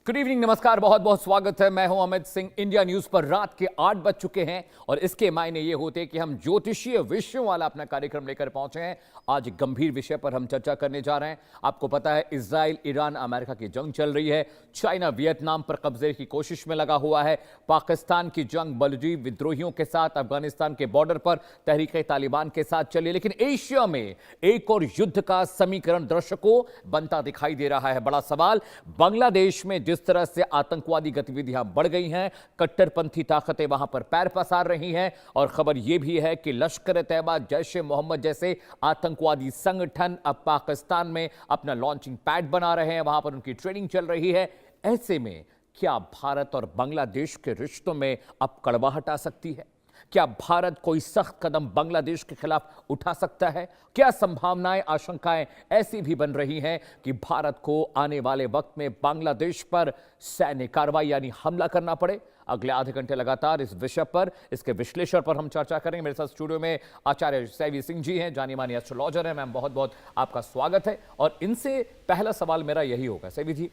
Good evening, नमस्कार, बहुत बहुत स्वागत है। मैं हूं अमित सिंह। इंडिया न्यूज पर रात के 8 बज चुके हैं और इसके मायने ये होते कि हम ज्योतिषीय विषयों वाला अपना कार्यक्रम लेकर पहुंचे हैं। आज एक गंभीर विषय पर हम चर्चा करने जा रहे हैं। आपको पता है, इजराइल ईरान अमेरिका की जंग चल रही है। चाइना वियतनाम पर कब्जे की कोशिश में लगा हुआ है। पाकिस्तान की जंग बलूची विद्रोहियों के साथ अफगानिस्तान के बॉर्डर पर तहरीक तालिबान के साथ चली। लेकिन एशिया में एक और युद्ध का समीकरण दर्शकों बनता दिखाई दे रहा है। बड़ा सवाल, बांग्लादेश में जिस तरह से आतंकवादी गतिविधियां बढ़ गई हैं, कट्टरपंथी ताकतें वहां पर पैर पसार रही हैं और खबर यह भी है कि लश्कर तैयबा, जैश ए मोहम्मद जैसे आतंकवादी संगठन अब पाकिस्तान में अपना लॉन्चिंग पैड बना रहे हैं, वहां पर उनकी ट्रेनिंग चल रही है। ऐसे में क्या भारत और बांग्लादेश के रिश्तों में अब कड़वाहट आ सकती है? क्या भारत कोई सख्त कदम बांग्लादेश के खिलाफ उठा सकता है? क्या संभावनाएं, आशंकाएं ऐसी भी बन रही हैं कि भारत को आने वाले वक्त में बांग्लादेश पर सैन्य कार्रवाई यानी हमला करना पड़े? अगले आधे घंटे लगातार इस विषय पर, इसके विश्लेषण पर हम चर्चा करेंगे। मेरे साथ स्टूडियो में आचार्य सैवी सिंह जी हैं, जानी मानी एस्ट्रोलॉजर हैं। मैम, बहुत बहुत आपका स्वागत है। और इनसे पहला सवाल मेरा यही होगा, सैवी जी,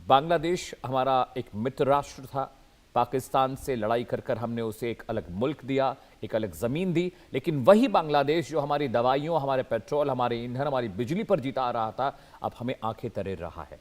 बांग्लादेश हमारा एक मित्र राष्ट्र था। पाकिस्तान से लड़ाई कर कर हमने उसे एक अलग मुल्क दिया, एक अलग जमीन दी, लेकिन वही बांग्लादेश जो हमारी दवाइयों, हमारे पेट्रोल, हमारे ईंधन, हमारी बिजली पर जीता आ रहा था, अब हमें आंखें तरेर रहा है।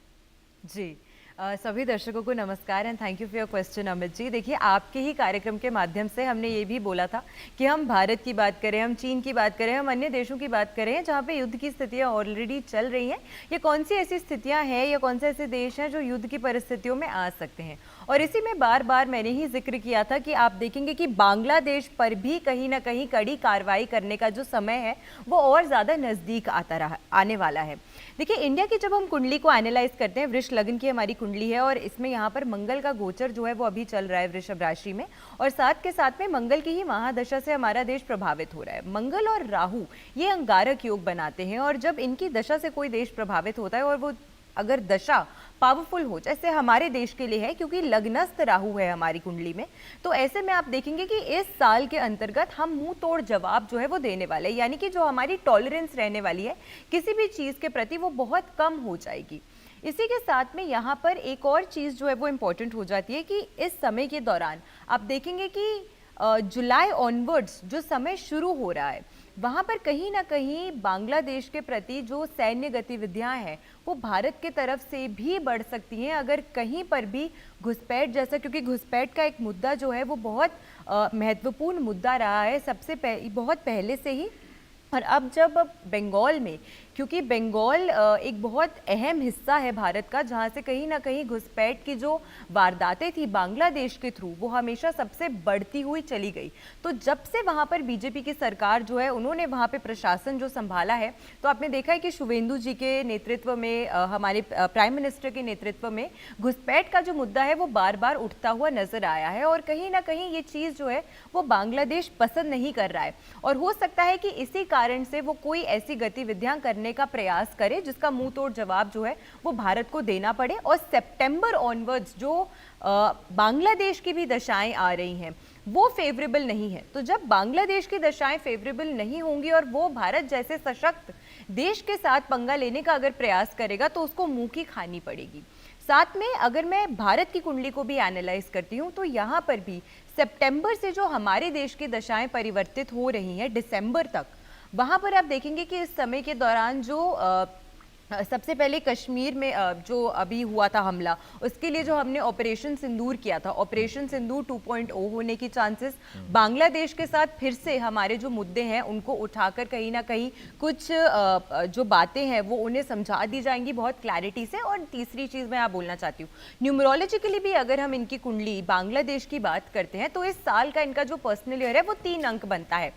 जी, सभी दर्शकों को नमस्कार and thank you for your question Amit ji. देखिए, आपके ही कार्यक्रम के माध्यम से हमने ये भी बोला था कि हम भारत की बात करें, हम चीन की बात करें, हम अन्य देशों की बात करें जहाँ पे युद्ध की स्थितियाँ ऑलरेडी चल रही हैं, ये कौन सी ऐसी स्थितियाँ हैं या कौन से ऐसे देश हैं जो युद्ध की परिस्थितियों में आ सकते हैं। और इसी में बार बार मैंने ही जिक्र किया था कि आप देखेंगे कि बांग्लादेश पर भी कहीं ना कहीं कड़ी कार्रवाई करने का जो समय है वो और ज़्यादा नज़दीक आने वाला है। देखिए, इंडिया की जब हम कुंडली को एनालाइज करते हैं, वृष लग्न की हमारी कुंडली है और इसमें यहाँ पर मंगल का गोचर जो है वो अभी चल रहा है वृषभ राशि में, और साथ के साथ में मंगल की ही महादशा से हमारा देश प्रभावित हो रहा है। मंगल और राहु ये अंगारक योग बनाते हैं और जब इनकी दशा से कोई देश प्रभावित होता है और वो अगर दशा पावरफुल हो, जैसे हमारे देश के लिए है क्योंकि लग्नस्थ राहु है हमारी कुंडली में, तो ऐसे में आप देखेंगे कि इस साल के अंतर्गत हम मुंह तोड़ जवाब जो है वो देने वाले हैं, यानी कि जो हमारी टॉलरेंस रहने वाली है किसी भी चीज़ के प्रति वो बहुत कम हो जाएगी। इसी के साथ में यहाँ पर एक और चीज़ जो है वो इम्पोर्टेंट हो जाती है कि इस समय के दौरान आप देखेंगे कि जुलाई ऑनवर्ड्स जो समय शुरू हो रहा है वहाँ पर कहीं ना कहीं बांग्लादेश के प्रति जो सैन्य गतिविधियाँ हैं वो भारत के तरफ से भी बढ़ सकती हैं अगर कहीं पर भी घुसपैठ जैसा, क्योंकि घुसपैठ का एक मुद्दा जो है वो बहुत महत्वपूर्ण मुद्दा रहा है बहुत पहले से ही। और अब जब बंगाल में, क्योंकि बंगाल एक बहुत अहम हिस्सा है भारत का जहाँ से कहीं ना कहीं घुसपैठ की जो वारदातें थी बांग्लादेश के थ्रू वो हमेशा सबसे बढ़ती हुई चली गई। तो जब से वहाँ पर बीजेपी की सरकार जो है उन्होंने वहाँ पे प्रशासन जो संभाला है, तो आपने देखा है कि शुवेंदु जी के नेतृत्व में, हमारे प्राइम मिनिस्टर के नेतृत्व में घुसपैठ का जो मुद्दा है वो बार बार उठता हुआ नजर आया है और कहीं ना कहीं ये चीज़ जो है वो बांग्लादेश पसंद नहीं कर रहा है और हो सकता है कि इसी कारण से वो कोई ऐसी गतिविधियां करने का प्रयास करे जिसका मुंह तोड़ जवाब जो है वो भारत को देना पड़े। और सितंबर ऑनवर्ड्स जो बांग्लादेश की भी दशाएं आ रही हैं वो फेवरेबल नहीं है। तो जब बांग्लादेश की दशाएं फेवरेबल नहीं होंगी और वो भारत जैसे सशक्त देश के साथ पंगा लेने का अगर प्रयास करेगा तो उसको मुंह की खानी पड़ेगी। साथ में अगर मैं भारत की कुंडली को भी एनालाइज करती हूँ तो यहाँ पर भी सितंबर से जो हमारे देश की दशाएं परिवर्तित हो रही हैं दिसंबर तक, वहाँ पर आप देखेंगे कि इस समय के दौरान जो सबसे पहले कश्मीर में जो अभी हुआ था हमला, उसके लिए जो हमने ऑपरेशन सिंदूर किया था, ऑपरेशन सिंदूर 2.0 होने की चांसेस, बांग्लादेश के साथ फिर से हमारे जो मुद्दे हैं उनको उठाकर कहीं ना कहीं कुछ जो बातें हैं वो उन्हें समझा दी जाएंगी बहुत क्लैरिटी से। और तीसरी चीज़ मैं आप बोलना चाहती हूँ, न्यूमरोलॉजिकली भी अगर हम इनकी कुंडली बांग्लादेश की बात करते हैं तो इस साल का इनका जो पर्सनल ईयर है वो 3 अंक बनता है।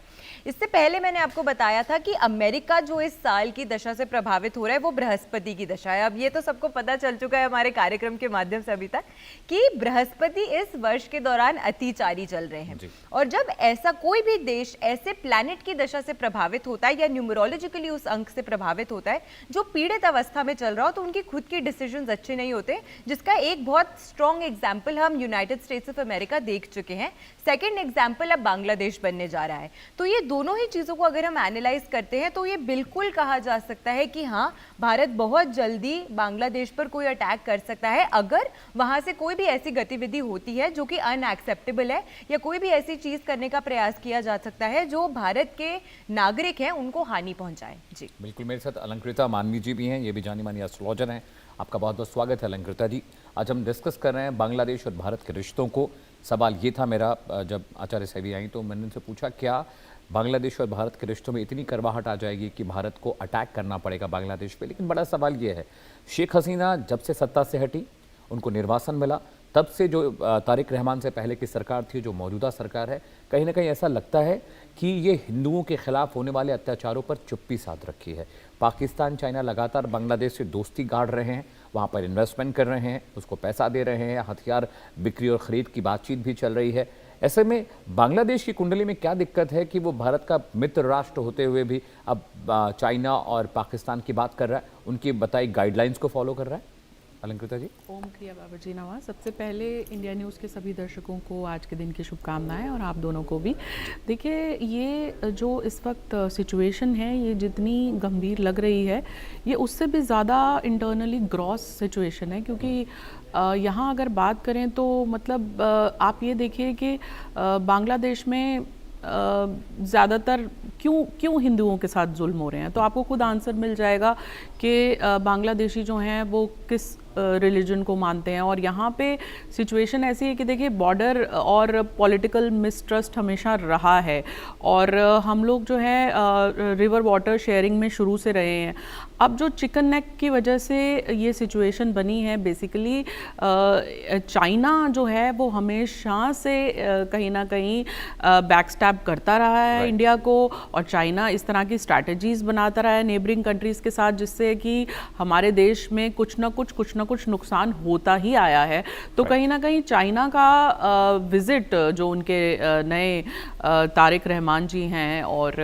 इससे पहले मैंने आपको बताया था कि अमेरिका जो इस साल की दशा से प्रभावित हो रहा है वो बृहस्पति की दशा है। अब ये तो सबको पता चल चुका है हमारे कार्यक्रम के माध्यम से अभी तक कि बृहस्पति इस वर्ष के दौरान अतिचारी चल रहे हैं और जब ऐसा कोई भी देश ऐसे प्लैनेट की दशा से प्रभावित होता है या न्यूमरोलॉजिकली उस अंक से प्रभावित होता है जो पीड़ित अवस्था में चल रहा हो तो उनकी खुद की डिसीजंस अच्छे नहीं होते, जिसका एक बहुत स्ट्रॉन्ग एग्जाम्पल हम यूनाइटेड स्टेट्स ऑफ अमेरिका देख चुके हैं। सेकेंड एग्जाम्पल अब बांग्लादेश बनने जा रहा है। तो ये दोनों ही चीज़ों को अगर हम एनालाइज करते हैं तो ये बिल्कुल कहा जा सकता है कि हाँ, भारत बहुत जल्दी बांग्लादेश पर कोई अटैक कर सकता है अगर वहां से कोई भी ऐसी गतिविधि होती है जो कि अनएक्सेप्टेबल है, या कोई भी ऐसी चीज करने का प्रयास किया जा सकता है जो भारत के नागरिक हैं उनको हानि पहुंचाए। जी बिल्कुल, मेरे साथ अलंकृता मानवी जी भी हैं, ये भी जानी मानी एस्ट्रोलॉजर हैं। आपका बहुत बहुत स्वागत है अलंकृता जी। आज हम डिस्कस कर रहे हैं बांग्लादेश और भारत के रिश्तों को। सवाल ये था मेरा, जब आचार्य सेवी आई तो मैंने उनसे पूछा क्या बांग्लादेश और भारत के रिश्तों में इतनी करवाहट आ जाएगी कि भारत को अटैक करना पड़ेगा बांग्लादेश पे। लेकिन बड़ा सवाल ये है, शेख हसीना जब से सत्ता से हटी, उनको निर्वासन मिला, तब से जो तारिक रहमान से पहले की सरकार थी, जो मौजूदा सरकार है, कहीं ना कहीं ऐसा लगता है कि ये हिंदुओं के खिलाफ होने वाले अत्याचारों पर चुप्पी साध रखी है। पाकिस्तान, चाइना लगातार बांग्लादेश से दोस्ती गाड़ रहे हैं, वहाँ पर इन्वेस्टमेंट कर रहे हैं, उसको पैसा दे रहे हैं, हथियार बिक्री और ख़रीद की बातचीत भी चल रही है। ऐसे में बांग्लादेश की कुंडली में क्या दिक्कत है कि वो भारत का मित्र राष्ट्र होते हुए भी अब चाइना और पाकिस्तान की बात कर रहा है, उनकी बताई गाइडलाइंस को फॉलो कर रहा है? अलंकृता जी। ओम क्रिया बाबा जी नवाज। सबसे पहले इंडिया न्यूज़ के सभी दर्शकों को आज के दिन की शुभकामनाएं, और आप दोनों को भी। देखिए, ये जो इस वक्त सिचुएशन है, ये जितनी गंभीर लग रही है, ये उससे भी ज़्यादा इंटरनली ग्रॉस सिचुएशन है। क्योंकि यहाँ अगर बात करें तो मतलब आप ये देखिए कि बांग्लादेश में ज़्यादातर क्यों हिंदुओं के साथ जुल्म हो रहे हैं, तो आपको खुद आंसर मिल जाएगा कि बांग्लादेशी जो हैं वो किस रिलीजन को मानते हैं। और यहाँ पे सिचुएशन ऐसी है कि देखिए, बॉर्डर और पॉलिटिकल मिसट्रस्ट हमेशा रहा है, और हम लोग जो है रिवर वाटर शेयरिंग में शुरू से रहे हैं। अब जो चिकन नेक की वजह से ये सिचुएशन बनी है, बेसिकली चाइना जो है वो हमेशा से कहीं ना कहीं बैकस्टैब करता रहा है इंडिया को, और चाइना इस तरह की स्ट्रैटेजीज बनाता रहा है नेबरिंग कंट्रीज़ के साथ, जिससे कि हमारे देश में कुछ ना कुछ नुकसान होता ही आया है। तो कहीं ना कहीं चाइना का विज़िट, जो उनके नए तारिक रहमान जी हैं, और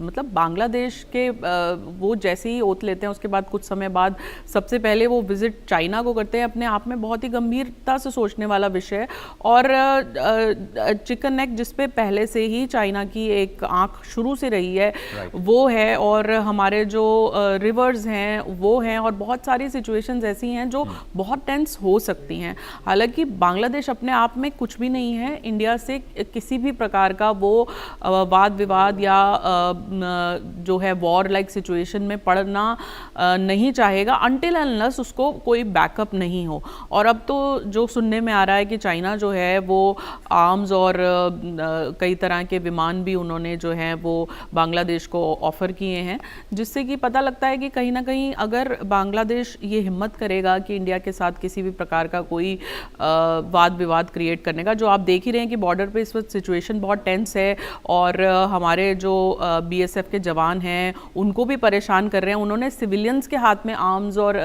मतलब बांग्लादेश के वो जैसे ही ओथ लेते हैं, उसके बाद कुछ समय बाद सबसे पहले वो विजिट चाइना को करते हैं, अपने आप में बहुत ही गंभीरता से सोचने वाला विषय है। और चिकन नेक जिस पे पहले से ही चाइना की एक आंख शुरू से रही है, वो है, और हमारे जो रिवर्स हैं वो हैं, और बहुत सारी सिचुएशंस ऐसी हैं जो बहुत टेंस हो सकती हैं। हालांकि बांग्लादेश अपने आप में कुछ भी नहीं है, इंडिया से किसी भी प्रकार का वो वाद विवाद या जो है वॉर लाइक सिचुएशन में पड़ना नहीं चाहेगा अनटिल अनलेस उसको कोई बैकअप नहीं हो। और अब तो जो सुनने में आ रहा है कि चाइना जो है वो आर्म्स और कई तरह के विमान भी उन्होंने जो है वो बांग्लादेश को ऑफर किए हैं, जिससे कि पता लगता है कि कहीं ना कहीं अगर बांग्लादेश ये हिम्मत करेगा कि इंडिया के साथ किसी भी प्रकार का कोई वाद विवाद क्रिएट करने का, जो आप देख ही रहे हैं कि बॉर्डर पे इस वक्त सिचुएशन बहुत टेंस है, और हमारे जो बीएसएफ के जवान हैं उनको भी परेशान कर रहे हैं। उन्होंने सिविलियंस के हाथ में आर्म्स और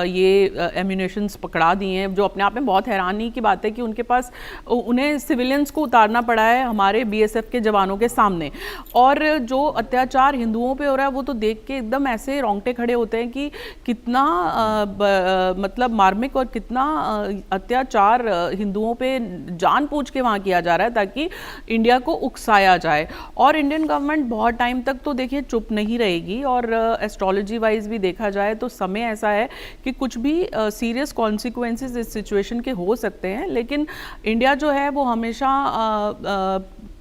ये एम्यूनेशंस पकड़ा दिए हैं, जो अपने आप में बहुत हैरानी की बात है कि उनके पास, उन्हें सिविलियंस को उतारना पड़ा है हमारे बीएसएफ के जवानों के सामने। और जो अत्याचार हिंदुओं पे हो रहा है वो तो देख के एकदम ऐसे रोंगटे खड़े होते हैं कि कितना मतलब मार्मिक और कितना अत्याचार हिंदुओं पे जानबूझ के वहाँ किया जा रहा है ताकि इंडिया को उकसाया जाए। और इंडियन गवर्नमेंट बहुत टाइम तक तो देखिए चुप नहीं रहेगी, और एस्ट्रोलॉजी वाइज भी देखा जाए तो समय ऐसा है कि कुछ भी सीरियस कॉन्सिक्वेंसेस इस सिचुएशन के हो सकते हैं। लेकिन इंडिया जो है वो हमेशा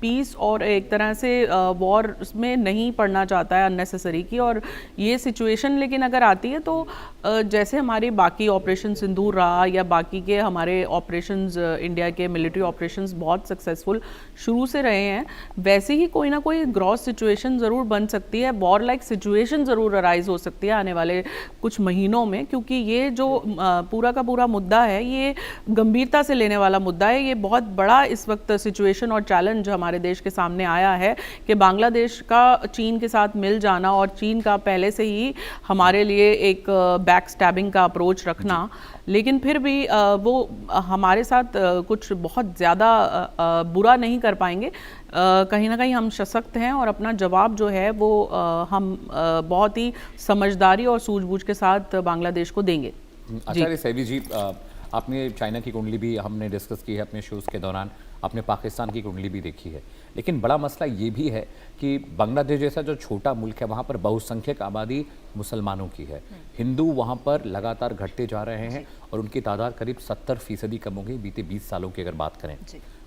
पीस और एक तरह से वॉर में नहीं पड़ना चाहता है अननेसेसरी की। और ये सिचुएशन लेकिन अगर आती है तो जैसे हमारी बाकी ऑपरेशन सिंदूर रहा या बाकी के हमारे ऑपरेशंस, इंडिया के मिलिट्री ऑपरेशंस बहुत सक्सेसफुल शुरू से रहे हैं, वैसे ही कोई ना कोई ग्रॉस सिचुएशन ज़रूर बन सकती है, वॉर लाइक सिचुएशन ज़रूर अराइज हो सकती है आने वाले कुछ महीनों में। क्योंकि ये जो पूरा का पूरा मुद्दा है ये गंभीरता से लेने वाला मुद्दा है। ये बहुत बड़ा इस वक्त सिचुएशन और चैलेंज हमारे देश के सामने आया है कि बांग्लादेश का चीन के साथ मिल जाना, और चीन का पहले से ही हमारे लिए एक बैक स्टैबिंग का अप्रोच रखना, लेकिन फिर भी वो हमारे साथ कुछ बहुत ज़्यादा बुरा नहीं कर पाएंगे। कहीं ना कहीं हम सशक्त हैं और अपना जवाब जो है वो हम बहुत ही समझदारी और सूझबूझ के साथ बांग्लादेश को देंगे। आचार्य सेवी जी, आपने चाइना की कुंडली भी हमने डिस्कस की है अपने शोज़ के दौरान। आपने पाकिस्तान की कुंडली भी देखी है। लेकिन बड़ा मसला ये भी है कि बांग्लादेश जैसा जो छोटा मुल्क है वहाँ पर बहुसंख्यक आबादी मुसलमानों की है। हिंदू वहाँ पर लगातार घटते जा रहे हैं और उनकी तादाद करीब 70% कम हो गई बीते 20 सालों की अगर बात करें।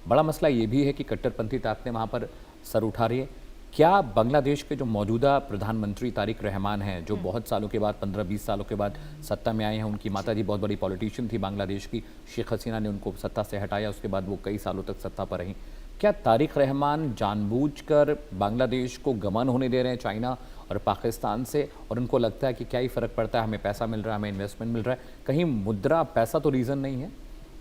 बड़ा मसला ये भी है कि कट्टरपंथी ताकतें वहाँ पर सर उठा रही है। क्या बांग्लादेश के जो मौजूदा प्रधानमंत्री तारिक रहमान हैं, जो बहुत सालों के बाद 15-20 सालों के बाद सत्ता में आए हैं, उनकी माताजी बहुत बड़ी पॉलिटिशियन थी बांग्लादेश की, शेख हसीना ने उनको सत्ता से हटाया, उसके बाद वो कई सालों तक सत्ता पर रहीं। क्या तारिक रहमान जानबूझकर बांग्लादेश को गमन होने दे रहे हैं चाइना और पाकिस्तान से, और उनको लगता है कि क्या ही फ़र्क पड़ता है, हमें पैसा मिल रहा है, हमें इन्वेस्टमेंट मिल रहा है, कहीं मुद्रा पैसा तो रीज़न नहीं है?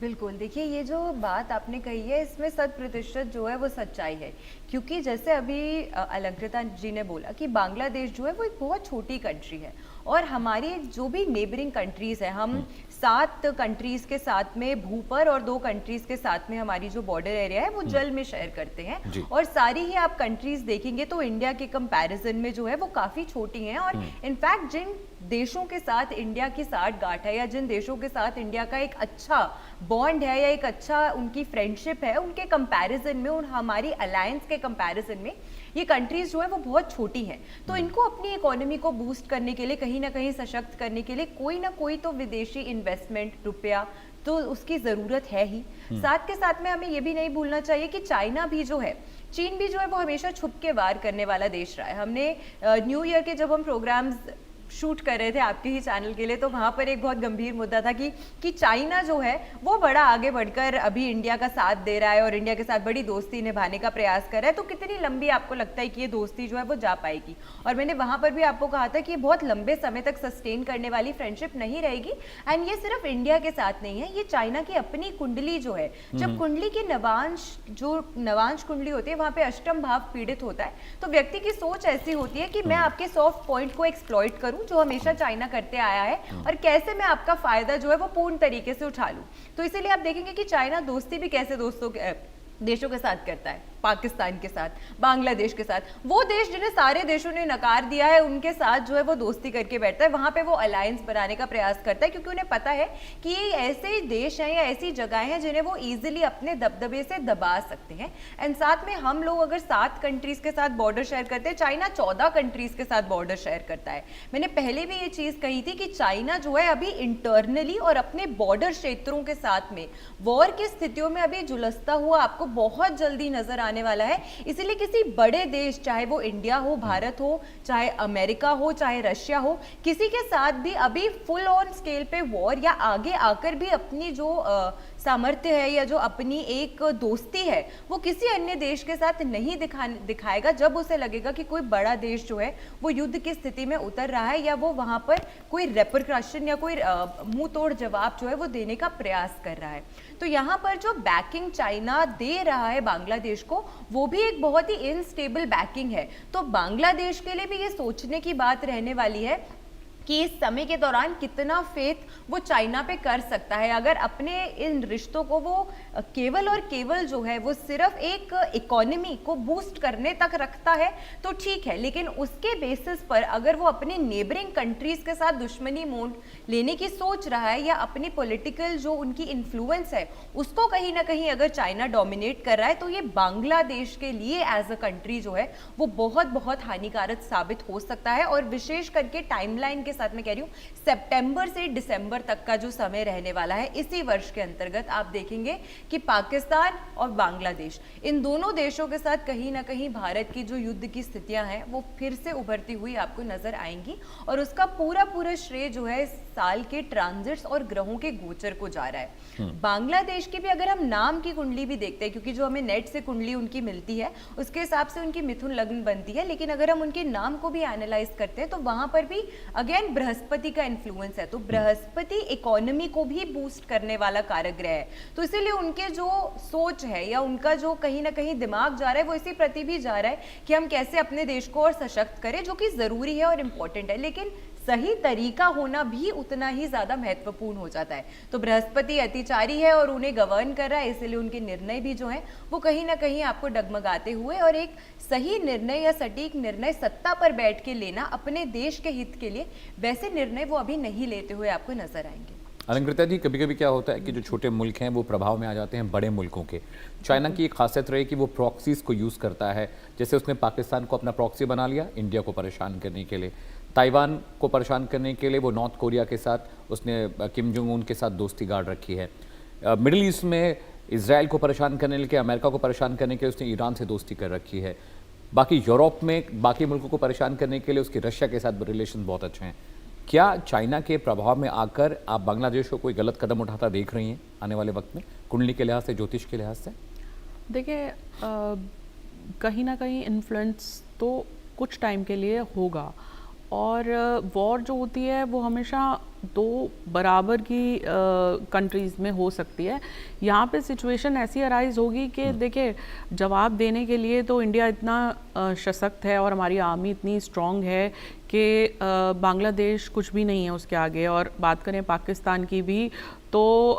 बिल्कुल, देखिए ये जो बात आपने कही है इसमें 100% जो है वो सच्चाई है, क्योंकि जैसे अभी अलंकृता जी ने बोला कि बांग्लादेश जो है वो एक बहुत छोटी कंट्री है और हमारी जो भी नेबरिंग कंट्रीज़ है, हम 7 कंट्रीज़ के साथ में भू पर और 2 कंट्रीज़ के साथ में हमारी जो बॉर्डर एरिया है वो जल में शेयर करते हैं, और सारी ही आप कंट्रीज़ देखेंगे तो इंडिया के कंपैरिजन में जो है वो काफ़ी छोटी हैं। और इनफैक्ट जिन देशों के साथ इंडिया की साठगांठ है या जिन देशों के साथ इंडिया का एक अच्छा बॉन्ड है या एक अच्छा उनकी फ्रेंडशिप है, उनके कंपैरिजन में, उन हमारी अलायंस के कंपैरिजन में ये कंट्रीज जो है वो बहुत छोटी हैं। तो इनको अपनी इकोनॉमी को बूस्ट करने के लिए, कहीं ना कहीं सशक्त करने के लिए कोई ना कोई तो विदेशी इन्वेस्टमेंट, रुपया तो उसकी ज़रूरत है ही। साथ के साथ में हमें ये भी नहीं भूलना चाहिए कि चाइना भी जो है, चीन भी जो है वो हमेशा छुप के वार करने वाला देश रहा है। हमने न्यू ईयर के जब हम प्रोग्राम्स शूट कर रहे थे आपके ही चैनल के लिए, तो वहाँ पर एक बहुत गंभीर मुद्दा था कि चाइना जो है वो बड़ा आगे बढ़कर अभी इंडिया का साथ दे रहा है और इंडिया के साथ बड़ी दोस्ती निभाने का प्रयास कर रहा है, तो कितनी लंबी आपको लगता है कि ये दोस्ती जो है वो जा पाएगी? और मैंने वहाँ पर भी आपको कहा था कि ये बहुत लंबे समय तक सस्टेन करने वाली फ्रेंडशिप नहीं रहेगी। एंड ये सिर्फ इंडिया के साथ नहीं है, ये चाइना की अपनी कुंडली जो है, जब कुंडली की नवांश कुंडली होती है वहाँ पे अष्टम भाव पीड़ित होता है, तो व्यक्ति की सोच ऐसी होती है कि मैं आपके सॉफ्ट पॉइंट को एक्सप्लॉइट करूं, जो हमेशा चाइना करते आया है, और कैसे मैं आपका फायदा जो है वो पूर्ण तरीके से उठा लूं। तो इसीलिए आप देखेंगे कि चाइना दोस्ती भी कैसे देशों के साथ करता है, पाकिस्तान के साथ, बांग्लादेश के साथ, वो देश जिन्हें सारे देशों ने नकार दिया है उनके साथ जो है वो दोस्ती करके बैठता है, वहां पे वो अलायंस बनाने का प्रयास करता है, क्योंकि उन्हें पता है कि ये ऐसे देश हैं या ऐसी जगहें हैं जिन्हें वो इजीली अपने दबदबे से दबा सकते हैं। एंड साथ में हम लोग अगर 7 कंट्रीज के साथ बॉर्डर शेयर करते हैं, चाइना 14 कंट्रीज के साथ बॉर्डर शेयर करता है। मैंने पहले भी ये चीज कही थी कि चाइना जो है अभी इंटरनली और अपने बॉर्डर क्षेत्रों के साथ में वॉर की स्थितियों में अभी झुलसता हुआ आपको बहुत जल्दी नजर आने वाला है। इसीलिए किसी बड़े देश, चाहे वो इंडिया हो, भारत हो, चाहे अमेरिका हो, चाहे रशिया हो, किसी के साथ भी अभी फुल ऑन स्केल पे वॉर या आगे आकर भी अपनी जो सामर्थ्य है या जो अपनी एक दोस्ती है वो किसी अन्य देश के साथ नहीं दिखाएगा, जब उसे लगेगा कि कोई बड़ा देश जो है वो युद्ध की स्थिति में उतर रहा है या वो वहां पर कोई रेपरकशन या कोई मुंह तोड़ जवाब जो है वो देने का प्रयास कर रहा है। तो यहाँ पर जो बैकिंग चाइना दे रहा है बांग्लादेश को, वो भी एक बहुत ही इनस्टेबल बैकिंग है। तो बांग्लादेश के लिए भी ये सोचने की बात रहने वाली है कि इस समय के दौरान कितना फेथ वो चाइना पे कर सकता है। अगर अपने इन रिश्तों को वो केवल और केवल जो है वो सिर्फ एक इकोनॉमी को बूस्ट करने तक रखता है तो ठीक है, लेकिन उसके बेसिस पर अगर वो अपने नेबरिंग कंट्रीज के साथ दुश्मनी मोड़ लेने की सोच रहा है या अपनी पॉलिटिकल जो उनकी इन्फ्लुएंस है उसको कहीं ना कहीं अगर चाइना डोमिनेट कर रहा है, तो ये बांग्लादेश के लिए एज अ कंट्री जो है वो बहुत बहुत हानिकारक साबित हो सकता है। और विशेष करके टाइमलाइन के साथ में कह रही हूँ, सितंबर से दिसंबर तक का जो समय रहने वाला है इसी वर्ष के अंतर्गत, आप देखेंगे कि पाकिस्तान और बांग्लादेश, इन दोनों देशों के साथ कहीं ना कहीं भारत की जो युद्ध की स्थितियां हैं वो फिर से उभरती हुई आपको नजर आएंगी। और उसका पूरा पूरा श्रेय जो है साल के ट्रांजिट्स और ग्रहों के गोचर को जा रहा है। बांग्लादेश की भी अगर हम नाम की कुंडली भी देखते हैं, क्योंकि जो हमें नेट से कुंडली उनकी मिलती है उसके हिसाब से उनकी मिथुन लग्न बनती है, लेकिन अगर हम उनके नाम को भी एनालाइज करते हैं तो वहां पर भी अगेन बृहस्पति का इन्फ्लुएंस है। तो बृहस्पति इकोनॉमी को भी बूस्ट करने वाला कारक ग्रह है, तो इसीलिए उनके जो सोच है या उनका जो कहीं ना कहीं दिमाग जा रहा है वो इसी प्रति भी जा रहा है कि हम कैसे अपने देश को और सशक्त करें, जो कि जरूरी है और इम्पोर्टेंट है, लेकिन सही तरीका होना भी उतना ही ज्यादा महत्वपूर्ण हो जाता है। तो बृहस्पति अतिचारी है और उन्हें गवर्न कर रहा है, इसलिए उनके निर्णय भी जो है वो कहीं ना कहीं आपको डगमगाते हुए, और एक सही निर्णय या सटीक निर्णय सत्ता पर बैठ के लेना अपने देश के हित के लिए, वैसे निर्णय वो अभी नहीं लेते हुए आपको नजर आएंगे। अलंकृता जी, कभी कभी क्या होता है कि जो छोटे मुल्क हैं वो प्रभाव में आ जाते हैं बड़े मुल्कों के। चाइना की एक खासियत रही कि वो प्रॉक्सीज को यूज़ करता है, जैसे उसने पाकिस्तान को अपना प्रॉक्सी बना लिया इंडिया को परेशान करने के लिए, ताइवान को परेशान करने के लिए वो नॉर्थ कोरिया के साथ उसने किम जोंग उन के साथ दोस्ती गाड़ रखी है। मिडिल ईस्ट में इसराइल को परेशान करने के लिए, अमेरिका को परेशान करने के लिए उसने ईरान से दोस्ती कर रखी है। बाकी यूरोप में बाकी मुल्कों को परेशान करने के लिए उसके रशिया के साथ रिलेशन बहुत अच्छे हैं। क्या चाइना के प्रभाव में आकर आप बांग्लादेश को कोई गलत कदम उठाता देख रही हैं आने वाले वक्त में, कुंडली के लिहाज से, ज्योतिष के लिहाज से? देखिए, कहीं ना कहीं इन्फ्लुएंस तो कुछ टाइम के लिए होगा, और वॉर जो होती है वो हमेशा दो बराबर की कंट्रीज़ में हो सकती है। यहाँ पे सिचुएशन ऐसी अराइज होगी कि देखिए, जवाब देने के लिए तो इंडिया इतना सशक्त है और हमारी आर्मी इतनी स्ट्रॉन्ग है कि बांग्लादेश कुछ भी नहीं है उसके आगे। और बात करें पाकिस्तान की भी, तो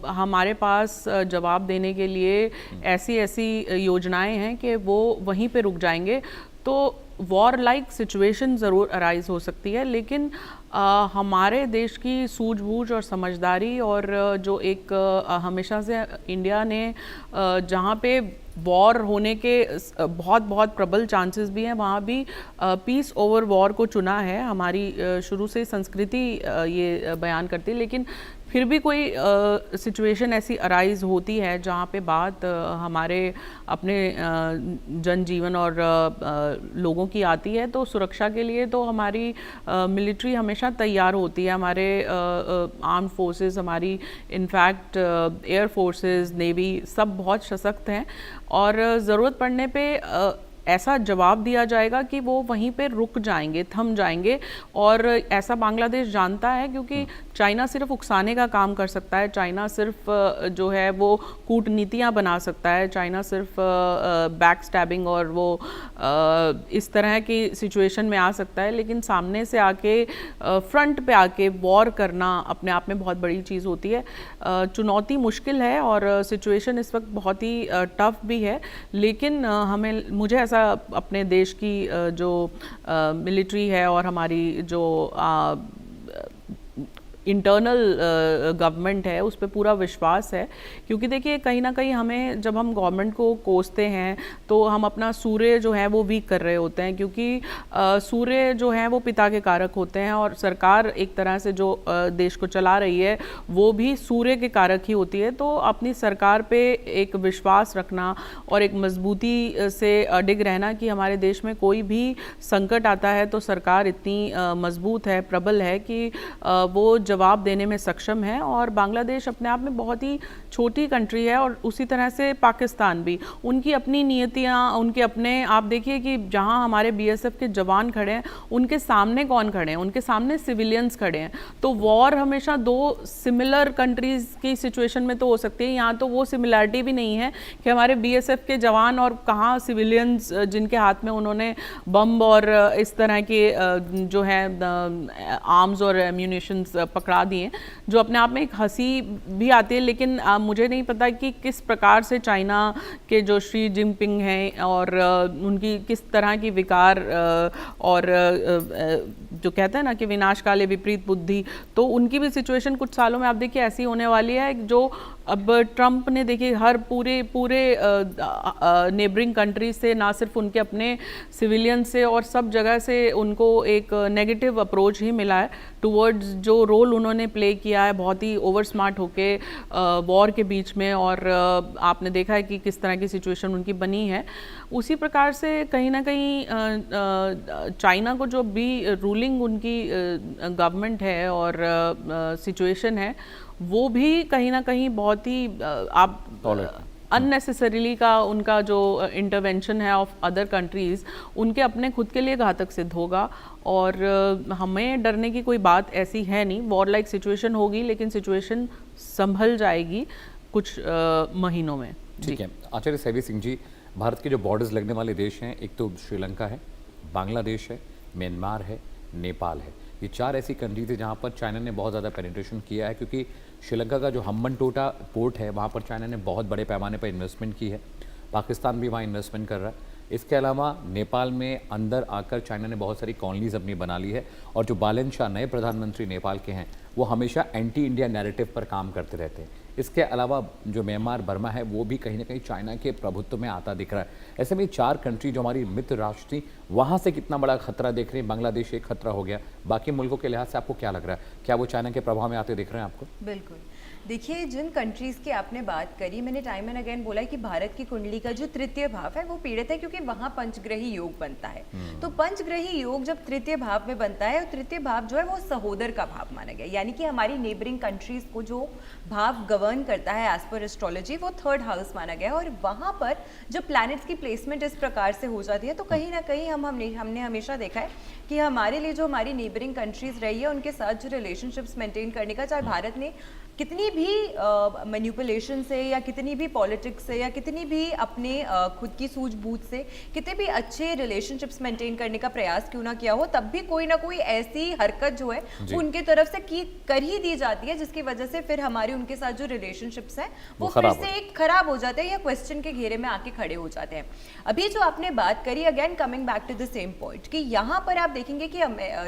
हमारे पास जवाब देने के लिए ऐसी ऐसी योजनाएं हैं कि वो वहीं पे रुक जाएंगे। तो वॉर लाइक सिचुएशन ज़रूर अराइज हो सकती है, लेकिन हमारे देश की सूझबूझ और समझदारी और जो एक हमेशा से इंडिया ने जहाँ पे वॉर होने के बहुत बहुत प्रबल चांसेस भी हैं, वहाँ भी पीस ओवर वॉर को चुना है। हमारी शुरू से संस्कृति ये बयान करती है। लेकिन फिर भी कोई सिचुएशन ऐसी अराइज होती है जहाँ पे बात हमारे अपने जनजीवन और लोगों की आती है, तो सुरक्षा के लिए तो हमारी मिलिट्री हमेशा तैयार होती है। हमारे आर्म्ड फोर्सेस, हमारी इनफैक्ट एयर फोर्सेस, नेवी सब बहुत सशक्त हैं, और ज़रूरत पड़ने पे ऐसा जवाब दिया जाएगा कि वो वहीं पे रुक जाएंगे, थम जाएंगे। और ऐसा बांग्लादेश जानता है, क्योंकि चाइना सिर्फ उकसाने का काम कर सकता है, चाइना सिर्फ जो है वो कूटनीतियाँ बना सकता है, चाइना सिर्फ बैक स्टैबिंग और वो इस तरह की सिचुएशन में आ सकता है। लेकिन सामने से आके फ्रंट पे आके वॉर करना अपने आप में बहुत बड़ी चीज़ होती है। चुनौती मुश्किल है और सिचुएशन इस वक्त बहुत ही टफ भी है, लेकिन मुझे ऐसा अपने देश की जो मिलिट्री है और हमारी जो इंटरनल गवर्नमेंट है उस पर पूरा विश्वास है। क्योंकि देखिए, कहीं ना कहीं हमें, जब हम गवर्नमेंट को कोसते हैं तो हम अपना सूर्य जो है वो वीक कर रहे होते हैं, क्योंकि सूर्य जो है वो पिता के कारक होते हैं, और सरकार एक तरह से जो देश को चला रही है वो भी सूर्य के कारक ही होती है। तो अपनी सरकार पे एक विश्वास रखना और एक मजबूती से अडिग रहना कि हमारे देश में कोई भी संकट आता है तो सरकार इतनी मजबूत है, प्रबल है कि वो जवाब देने में सक्षम है। और बांग्लादेश अपने आप में बहुत ही छोटी कंट्री है, और उसी तरह से पाकिस्तान भी, उनकी अपनी नीयतियाँ, उनके अपने, आप देखिए कि जहाँ हमारे बीएसएफ के जवान खड़े हैं उनके सामने कौन खड़े हैं, उनके सामने सिविलियंस खड़े हैं। तो वॉर हमेशा दो सिमिलर कंट्रीज़ की सिचुएशन में तो हो सकती है, यहाँ तो वो सिमिलरिटी भी नहीं है कि हमारे बीएसएफ के जवान और कहाँ सिविलियंस जिनके हाथ में उन्होंने बम और इस तरह के जो है आर्म्स और एम्यूनिशंस पकड़ा दिए, जो अपने आप में एक हंसी भी आती है। लेकिन मुझे नहीं पता कि किस प्रकार से चाइना के जो शी जिनपिंग हैं और उनकी किस तरह की विकार और जो कहते हैं ना कि विनाशकाले विपरीत बुद्धि, तो उनकी भी सिचुएशन कुछ सालों में आप देखिए ऐसी होने वाली है। जो अब ट्रंप ने देखिए हर पूरे नेबरिंग कंट्री से, ना सिर्फ उनके अपने सिविलियन से और सब जगह से उनको एक नेगेटिव अप्रोच ही मिला है टुवर्ड्स जो रोल उन्होंने प्ले किया है बहुत ही ओवर स्मार्ट होके वॉर के बीच में। और आपने देखा है कि किस तरह की सिचुएशन उनकी बनी है। उसी प्रकार से कहीं ना कहीं चाइना को जो भी रूलिंग उनकी गवर्नमेंट है और सिचुएशन है, वो भी कहीं ना कहीं बहुत ही आप अननेसेसरीली का उनका जो इंटरवेंशन है ऑफ अदर कंट्रीज़, उनके अपने खुद के लिए घातक सिद्ध होगा। और हमें डरने की कोई बात ऐसी है नहीं। वॉर लाइक सिचुएशन होगी, लेकिन सिचुएशन संभल जाएगी कुछ महीनों में। ठीक है। आचार्य सेवी सिंह जी, भारत के जो बॉर्डर्स लगने वाले देश हैं, एक तो श्रीलंका है, बांग्लादेश है, म्यांमार है, नेपाल है। ये चार ऐसी कंट्रीज है जहाँ पर चाइना ने बहुत ज़्यादा पेनिट्रेशन किया है, क्योंकि श्रीलंका का जो हम्बनटोटा पोर्ट है वहाँ पर चाइना ने बहुत बड़े पैमाने पर इन्वेस्टमेंट की है। पाकिस्तान भी वहाँ इन्वेस्टमेंट कर रहा है। इसके अलावा नेपाल में अंदर आकर चाइना ने बहुत सारी कॉलोनीज अपनी बना ली है और जो बालन शाह नए प्रधानमंत्री नेपाल के हैं वो हमेशा एंटी इंडिया नैरेटिव पर काम करते रहते हैं। इसके अलावा जो म्यांमार बर्मा है वो भी कहीं ना कहीं चाइना के प्रभुत्व में आता दिख रहा है। ऐसे में 4 कंट्री जो हमारी मित्र राष्ट्र थी वहाँ से कितना बड़ा खतरा देख रहे हैं। बांग्लादेश एक खतरा हो गया, बाकी मुल्कों के लिहाज से आपको क्या लग रहा है, क्या वो चाइना के प्रभाव में आते दिख रहे हैं आपको? बिल्कुल। देखिए, जिन कंट्रीज़ की आपने बात करी, मैंने टाइम एंड अगेन बोला है कि भारत की कुंडली का जो तृतीय भाव है वो पीड़ित है, क्योंकि वहाँ पंचग्रही योग बनता है। तो पंचग्रही योग जब तृतीय भाव में बनता है, और तृतीय भाव जो है वो सहोदर का भाव माना गया, यानी कि हमारी नेबरिंग कंट्रीज को जो भाव गवर्न करता है एज पर एस्ट्रोलॉजी, वो 3rd हाउस माना गया है। और वहाँ पर जब प्लैनेट्स की प्लेसमेंट इस प्रकार से हो जाती है तो कहीं ना कहीं हमने हमेशा देखा है कि हमारे लिए जो हमारी नेबरिंग कंट्रीज रही है उनके साथ जो रिलेशनशिप्स मेंटेन करने का, चाहे भारत ने कितनी भी मैनिपुलेशन से या कितनी भी पॉलिटिक्स से या कितनी भी अपने खुद की सूझबूझ से कितने भी अच्छे रिलेशनशिप्स मेंटेन करने का प्रयास क्यों ना किया हो, तब भी कोई ना कोई ऐसी हरकत जो है वो उनके तरफ से कर ही दी जाती है, जिसकी वजह से फिर हमारे उनके साथ जो रिलेशनशिप्स हैं वो फिर से एक खराब हो जाते हैं या क्वेश्चन के घेरे में आके खड़े हो जाते हैं। अभी जो आपने बात करी, again coming back to the same point, कि यहाँ पर आप देखेंगे कि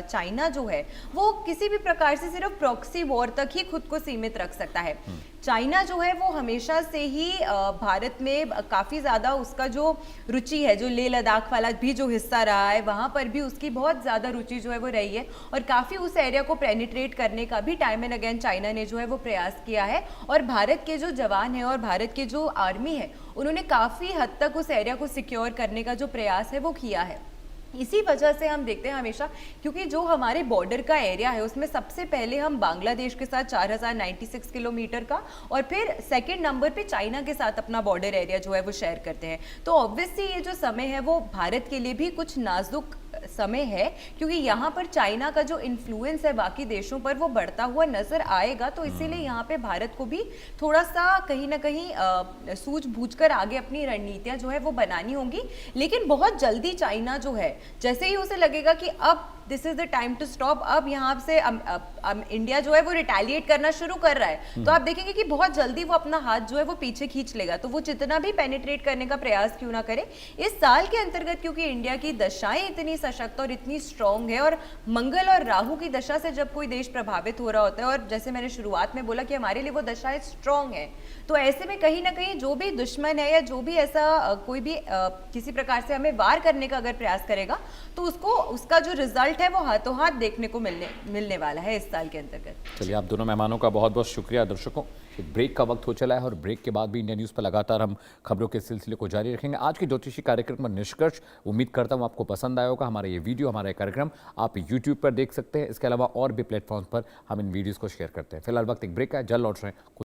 चाइना जो है वो किसी भी प्रकार से सिर्फ प्रॉक्सी वॉर तक ही खुद को सीमित रख सकता है। चाइना जो है वो हमेशा से ही भारत में काफ़ी ज़्यादा उसका जो रुचि है, जो लेह लद्दाख वाला भी जो हिस्सा रहा है वहाँ पर भी उसकी बहुत ज़्यादा रुचि जो है वो रही है, और काफ़ी उस एरिया को पेनिट्रेट करने का भी टाइम एंड अगेन चाइना ने जो है वो प्रयास किया है। और भारत के जो जवान हैं और भारत के जो आर्मी है उन्होंने काफ़ी हद तक उस एरिया को सिक्योर करने का जो प्रयास है वो किया है। इसी वजह से हम देखते हैं हमेशा, क्योंकि जो हमारे बॉर्डर का एरिया है उसमें सबसे पहले हम बांग्लादेश के साथ 4096 किलोमीटर का, और फिर सेकंड नंबर पे चाइना के साथ अपना बॉर्डर एरिया जो है वो शेयर करते हैं। तो ऑब्वियसली ये जो समय है वो भारत के लिए भी कुछ नाजुक समय है, क्योंकि यहाँ पर चाइना का जो इन्फ्लुएंस है बाकी देशों पर वो बढ़ता हुआ नजर आएगा। तो इसीलिए यहाँ पे भारत को भी थोड़ा सा कहीं ना कहीं सूझबूझ कर आगे अपनी रणनीतियाँ जो है वो बनानी होंगी। लेकिन बहुत जल्दी चाइना जो है, जैसे ही उसे लगेगा कि अब this is the time to stop, अब यहाँ से इंडिया जो है वो रिटेलिएट करना शुरू कर रहा है, तो आप देखेंगे कि बहुत जल्दी वो अपना हाथ जो है वो पीछे खींच लेगा। तो वो जितना भी पेनिट्रेट करने का प्रयास क्यों ना करे इस साल के अंतर्गत, क्योंकि इंडिया की दशाएं इतनी सशक्त और इतनी स्ट्रांग है, और मंगल और राहु की दशा से जब कोई देश प्रभावित हो रहा होता है, और जैसे मैंने शुरुआत में बोला कि हमारे लिए वो दशाएं स्ट्रांग है, तो ऐसे में कहीं ना कहीं जो भी दुश्मन है या जो भी ऐसा कोई भी किसी प्रकार से हमें वार करने का अगर प्रयास करेगा तो उसको उसका जो रिजल्ट है वो हाथों हाथ देखने को मिलने वाला है इस साल के अंतर्गत। चलिए, आप दोनों मेहमानों का बहुत बहुत शुक्रिया। दर्शकों, एक ब्रेक का वक्त हो चला है और ब्रेक के बाद भी इंडिया न्यूज़ पर लगातार हम खबरों के सिलसिले को जारी रखेंगे। आज की ज्योतिषी कार्यक्रम का निष्कर्ष उम्मीद करता हूँ आपको पसंद आया होगा। हमारा ये वीडियो, हमारा ये कार्यक्रम आप यूट्यूब पर देख सकते हैं। इसके अलावा और भी प्लेटफॉर्म्स पर हम इन वीडियोज़ को शेयर करते हैं। फिलहाल वक्त एक ब्रेक का है, जल्द लौट रहे हैं।